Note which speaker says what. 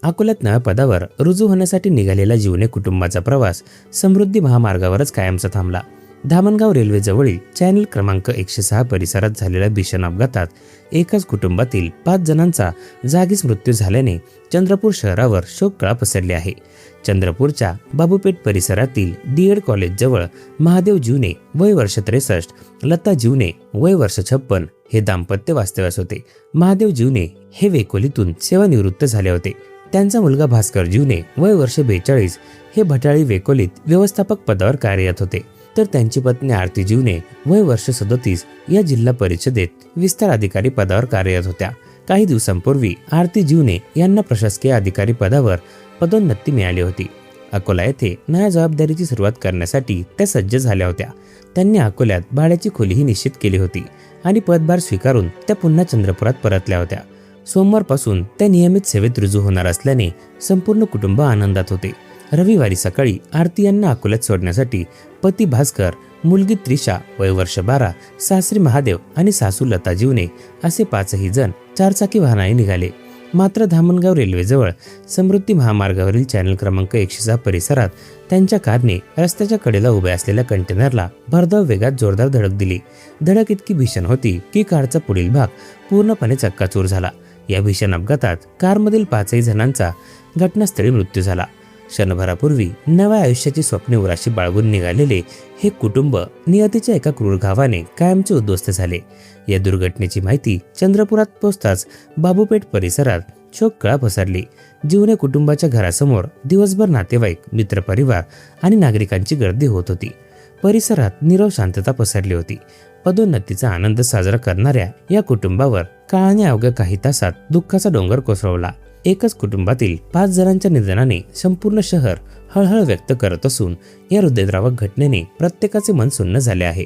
Speaker 1: अकोल्यात नव्या पदावर रुजू होण्यासाठी निघालेला जीवने कुटुंबाचा प्रवास समृद्धी महामार्गावरच कायमचा थांबला। धामणगाव रेल्वे जवळील चॅनल क्रमांक 106 परिसरात झालेल्या भीषण अपघातात एकाच कुटुंबातील 5 जणांचा जागीच मृत्यू झाल्याने चंद्रपूर शहरावर शोककळा पसरली आहे। चंद्रपूरच्या बाबूपेठ परिसरातील डीएड कॉलेज जवळ महादेव जीवने वय वर्ष 63, लता जीवने वय वर्ष 56 हे दाम्पत्य वास्तव्यास होते। महादेव जीवने हे वेकोलीतून सेवानिवृत्त झाले होते। त्यांचा मुलगा भास्कर जीवने वय वर्ष 42 हे भटाळी वेकोलीत व्यवस्थापक पदावर कार्यरत होते, तर त्यांची पत्नी आरती जीवने वय वर्ष 37 या जिल्हा परिषदेत विस्तार अधिकारी पदावर कार्यरत होत्या। काही दिवसांपूर्वी आरती जीवने यांना प्रशासकीय अधिकारी पदावर पदोन्नती मिळाली होती। अकोला येथे नव्या जबाबदारीची सुरुवात करण्यासाठी त्या सज्ज झाल्या होत्या। त्यांनी अकोल्यात भाड्याची खोलीही निश्चित केली होती आणि पदभार स्वीकारून त्या पुन्हा चंद्रपुरात परतल्या होत्या। सोमवारपासून त्या नियमित सेवेत रुजू होणार असल्याने संपूर्ण कुटुंब आनंदात होते। रविवारी सकाळी आरती यांना अकोल्यात सोडण्यासाठी पती भास्कर, मुलगी त्रिशा वय वर्ष 12, सासरी महादेव आणि सासू लता जीवने असे 5ही जण 4 चाकी वाहनाने निघाले। मात्र धामणगाव रेल्वेजवळ समृद्धी महामार्गावरील चॅनल क्रमांक 106 परिसरात त्यांच्या कारने रस्त्याच्या कडेला उभ्या असलेल्या कंटेनरला भरधाव वेगात जोरदार धडक दिली। धडक इतकी भीषण होती की कारचा पुढील भाग पूर्णपणे चक्काचूर झाला। या भीषण अपघातात कारमधील 5ही जणांचा घटनास्थळी मृत्यू झाला। क्षणभरापूर्वी नव्या आयुष्याची स्वप्ने उराशी बाळगून निघालेले हे कुटुंब नियतीच्या एका क्रूर घावाने कायमचे उद्ध्वस्त झाले। या दुर्घटनेची माहिती चंद्रपुरात पोहोचताच बाबूपेठ परिसरात शोककळा पसरली। जीवने कुटुंबाच्या घरासमोर दिवसभर नातेवाईक, मित्रपरिवार आणि नागरिकांची गर्दी होत होती। परिसरात नीरव शांतता पसरली होती। पदोन्नतीचा आनंद साजरा करणाऱ्या या कुटुंबावर काळाने अवघ्या काही तासात दुःखाचा डोंगर कोसळला। एकच कुटुंबातील 5 जणांच्या निधनाने संपूर्ण शहर हळहळ व्यक्त करत असून या हृदयद्रावक घटनेने प्रत्येकाचे मन सुन्न झाले आहे।